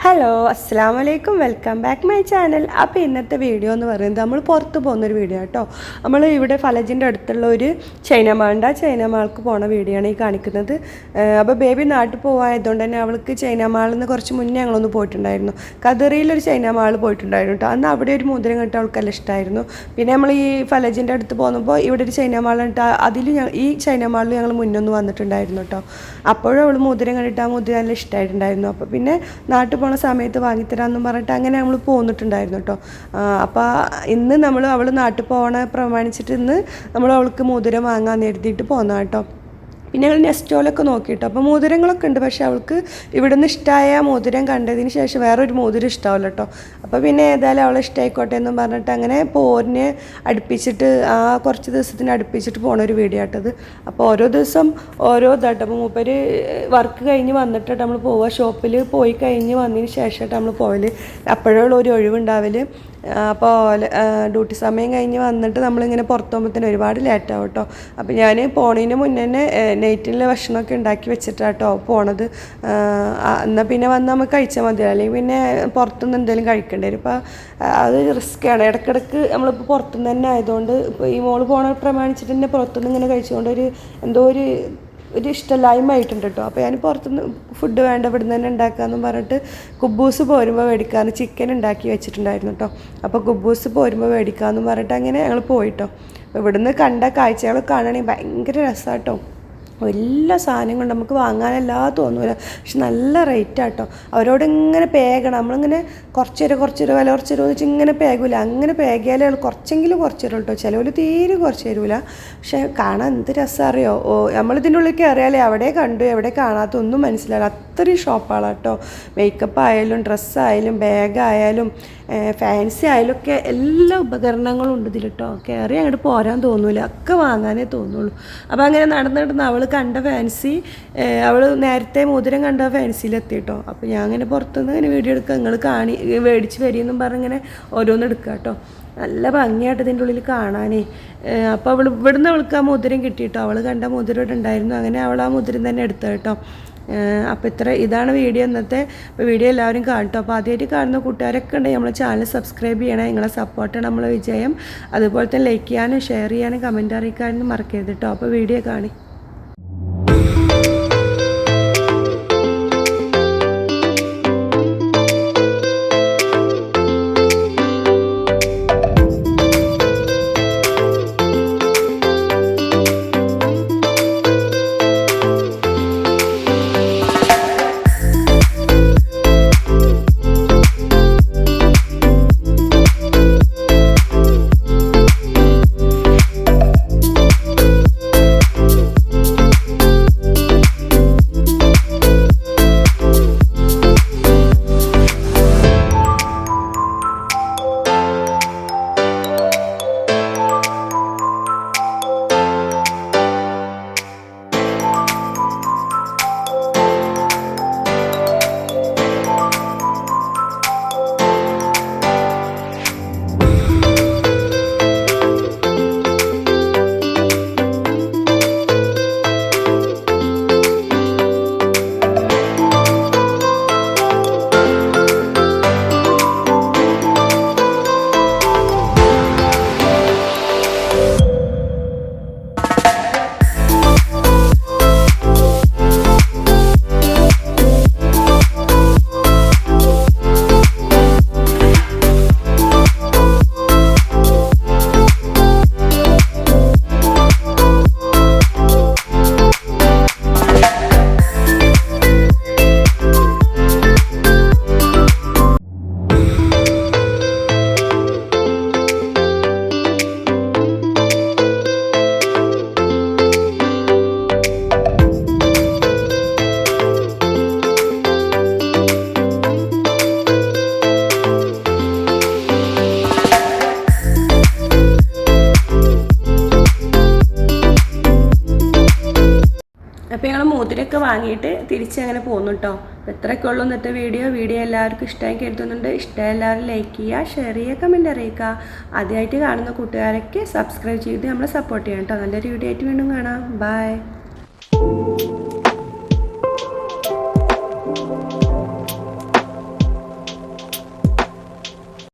Hello അസ്സലാമു അലൈക്കും welcome back my channel. അപ്പോൾ ഇന്നത്തെ വീഡിയോ എന്ന് പറയുന്നത് നമ്മൾ പുറത്ത് പോകുന്നൊരു വീഡിയോ കേട്ടോ. നമ്മൾ ഇവിടെ ഫലജിൻ്റെ അടുത്തുള്ള ഒരു ചൈന മാൾക്ക് പോണ വീഡിയോ ആണ് ഈ കാണിക്കുന്നത്. അപ്പോൾ ബേബി നാട്ടിൽ പോകായതുകൊണ്ട് തന്നെ അവൾക്ക് ചൈന മാളിൽ നിന്ന് കുറച്ച് മുന്നേ ഞങ്ങളൊന്ന് പോയിട്ടുണ്ടായിരുന്നു. കദറിയിലൊരു ചൈന മാൾ പോയിട്ടുണ്ടായിരുന്നു കേട്ടോ. അന്ന് അവിടെ ഒരു മോതിരം കെട്ട അവൾക്കെല്ലാം ഇഷ്ടമായിരുന്നു. പിന്നെ നമ്മൾ ഈ ഫലജിൻ്റെ അടുത്ത് പോകുമ്പോൾ ഇവിടെ ഒരു ചൈന മാൾ ഉണ്ട്. അതിൽ ഈ ചൈന മാളിൽ ഞങ്ങൾ മുന്നൊന്ന് വന്നിട്ടുണ്ടായിരുന്നു കേട്ടോ. അപ്പോഴും അവൾ മോതിരം കണ്ടിട്ട് ആ മോതിരം നല്ല ഇഷ്ടമായിട്ടുണ്ടായിരുന്നു. അപ്പോൾ പിന്നെ നാട്ടിൽ പോണ സമയത്ത് വാങ്ങിത്തരാമെന്നും പറഞ്ഞിട്ട് അങ്ങനെ നമ്മൾ പോന്നിട്ടുണ്ടായിരുന്നു കേട്ടോ. അപ്പോൾ ഇന്ന് അവൾ നാട്ടിൽ പോകണ പ്രമാണിച്ചിട്ട് ഇന്ന് നമ്മൾ അവൾക്ക് മോതിരം വാങ്ങാൻ എഴുതിയിട്ട് പോന്ന കേട്ടോ. പിന്നെ ഞങ്ങൾ നെസ്റ്റോലൊക്കെ നോക്കിയിട്ടോ. അപ്പോൾ മോതിരങ്ങളൊക്കെ ഉണ്ട്, പക്ഷേ അവൾക്ക് ഇവിടുന്ന് ഇഷ്ടമായ മോതിരം കണ്ടതിന് ശേഷം വേറൊരു മോതിരം ഇഷ്ടമാവില്ല കേട്ടോ. അപ്പോൾ പിന്നെ ഏതായാലും അവളെ ഇഷ്ടമായിക്കോട്ടെ എന്നും പറഞ്ഞിട്ട് അങ്ങനെ പോരിനെ അടുപ്പിച്ചിട്ട് കുറച്ച് ദിവസത്തിന് അടുപ്പിച്ചിട്ട് പോണ ഒരു വീഡിയോ ആട്ടത്. അപ്പോൾ ഓരോ ദിവസം ഓരോ ഇതാട്ടോ. അപ്പോൾ മൂപ്പര് വർക്ക് കഴിഞ്ഞ് വന്നിട്ട് നമ്മൾ പോവുക, ഷോപ്പിൽ പോയി കഴിഞ്ഞ് വന്നതിന് ശേഷമായിട്ട് നമ്മൾ പോവൽ. അപ്പോഴുള്ള ഒരു ഒഴിവുണ്ടാവൽ. അപ്പോൾ ഡ്യൂട്ടി സമയം കഴിഞ്ഞ് വന്നിട്ട് നമ്മളിങ്ങനെ പുറത്ത് പോകുമ്പോഴത്തേന് ഒരുപാട് ലേറ്റാവും കേട്ടോ. അപ്പോൾ ഞാൻ പോണതിന് മുന്നേ തന്നെ നൈറ്റിലെ ഭക്ഷണമൊക്കെ ഉണ്ടാക്കി വെച്ചിട്ടാട്ടോ പോണത്. എന്നാൽ പിന്നെ വന്ന് നമുക്ക് കഴിച്ചാൽ മതി, അല്ലെങ്കിൽ പിന്നെ പുറത്തുനിന്ന് എന്തെങ്കിലും കഴിക്കേണ്ടി വരും. ഇപ്പോൾ അത് റിസ്ക്കാണ്. ഇടയ്ക്കിടയ്ക്ക് നമ്മളിപ്പോൾ പുറത്തുനിന്ന് തന്നെ ആയതുകൊണ്ട് ഇപ്പോൾ ഈ മോള് പോണ പ്രമാണിച്ചിട്ട് തന്നെ പുറത്തുനിന്ന് ഇങ്ങനെ കഴിച്ചുകൊണ്ട് എന്തോ ഒരു ഇഷ്ടമില്ലായ്മ ആയിട്ടുണ്ട് കേട്ടോ. അപ്പോൾ ഞാൻ പുറത്തുനിന്ന് ഫുഡ് വേണ്ട ഇവിടുന്ന് തന്നെ ഉണ്ടാക്കാമെന്നും പറഞ്ഞിട്ട് കുബൂസ് പോരുമ്പോൾ മേടിക്കാമെന്ന് ചിക്കൻ ഉണ്ടാക്കി വെച്ചിട്ടുണ്ടായിരുന്നു കേട്ടോ. അപ്പോൾ കുബൂസ് പോരുമ്പോൾ മേടിക്കാമെന്നും പറഞ്ഞിട്ട് അങ്ങനെ ഞങ്ങൾ പോയിട്ടോ. അപ്പോൾ ഇവിടുന്ന് കണ്ട കാഴ്ചകൾ കാണുകയാണെങ്കിൽ ഭയങ്കര രസമാണ് കേട്ടോ. എല്ലാ സാധനങ്ങളും നമുക്ക് വാങ്ങാനെല്ലാം തോന്നൂല, പക്ഷെ നല്ല റേറ്റാട്ടോ. അവരോട് ഇങ്ങനെ പേകണം, നമ്മളിങ്ങനെ കുറച്ച് വില കുറച്ച് വെച്ച് ഇങ്ങനെ പേകൂല. അങ്ങനെ പേകിയാലേ കുറച്ചെങ്കിലും കുറച്ച് തരും കേട്ടോ. ചിലവർ തീരെ കുറച്ച് തരൂല, പക്ഷെ കാണാൻ എന്ത് രസം അറിയോ. നമ്മളിതിൻ്റെ ഉള്ളിൽ കയറിയാലേ അവിടെ കണ്ടു എവിടെ കാണാത്തൊന്നും മനസ്സിലാവില്ല. അത്രയും ഷോപ്പാണ് കേട്ടോ. മേക്കപ്പ് ആയാലും ഡ്രസ്സായാലും ബാഗായാലും ഫാൻസി ആയാലും ഒക്കെ എല്ലാ ഉപകരണങ്ങളും ഉണ്ട് ഇതിൽ കേട്ടോ. കയറി അങ്ങോട്ട് പോരാൻ തോന്നൂല, ഒക്കെ വാങ്ങാനേ തോന്നുള്ളൂ. അപ്പോൾ അങ്ങനെ നടന്നിട്ട് അവൾ കണ്ട ഫാൻസി, അവൾ നേരത്തെ മോതിരം കണ്ട ഫാൻസിയിലെത്തി കേട്ടോ. അപ്പോൾ ഞാൻ അങ്ങനെ പുറത്തുനിന്ന് ഇങ്ങനെ വീഡിയോ എടുക്കുക, നിങ്ങൾ മേടിച്ച് വരിയെന്നും പറഞ്ഞിങ്ങനെ ഓരോന്ന് എടുക്കുക കേട്ടോ. നല്ല ഭംഗിയായിട്ട് ഇതിൻ്റെ ഉള്ളിൽ കാണാനേ. അപ്പോൾ ഇവിടുന്ന് അവൾക്ക് ആ മോതിരം കിട്ടിയിട്ടോ. അവൾ കണ്ട മോതിരം ഇവിടെ ഉണ്ടായിരുന്നു. അങ്ങനെ അവൾ ആ മോതിരം തന്നെ എടുത്ത കേട്ടോ. അപ്പോൾ ഇതാണ് വീഡിയോ ഇന്നത്തെ. അപ്പോൾ വീഡിയോ എല്ലാവരും കാണട്ടോ. അപ്പോൾ ആദ്യമായിട്ട് കാണുന്ന കൂട്ടുകാരൊക്കെ ഉണ്ടെങ്കിൽ നമ്മളെ ചാനൽ സബ്സ്ക്രൈബ് ചെയ്യണം. നിങ്ങളെ സപ്പോർട്ടാണ് നമ്മളെ വിജയം. അതുപോലെ തന്നെ ലൈക്ക് ചെയ്യാനും ഷെയർ ചെയ്യാനും കമൻറ്റ് അറിയിക്കാനും മറക്കരുത് കേട്ടോ. അപ്പോൾ വീഡിയോ കാണി. അപ്പോൾ ഞങ്ങൾ മോതിരമൊക്കെ വാങ്ങിയിട്ട് തിരിച്ചങ്ങനെ പോകുന്നു കേട്ടോ. അപ്പോൾ ഇത്രയൊക്കെ ഉള്ളൂ ഇന്നത്തെ വീഡിയോ എല്ലാവർക്കും ഇഷ്ടമായി കരുതുന്നുണ്ട്. ഇഷ്ടമായി എല്ലാവരും ലൈക്ക് ചെയ്യുക, ഷെയർ ചെയ്യുക, കമൻറ്റ് അറിയിക്കുക. ആദ്യമായിട്ട് കാണുന്ന കൂട്ടുകാരൊക്കെ സബ്സ്ക്രൈബ് ചെയ്ത് നമ്മളെ സപ്പോർട്ട് ചെയ്യണം കേട്ടോ. നല്ലൊരു വീഡിയോ ആയിട്ട് വീണ്ടും കാണാം. ബൈ.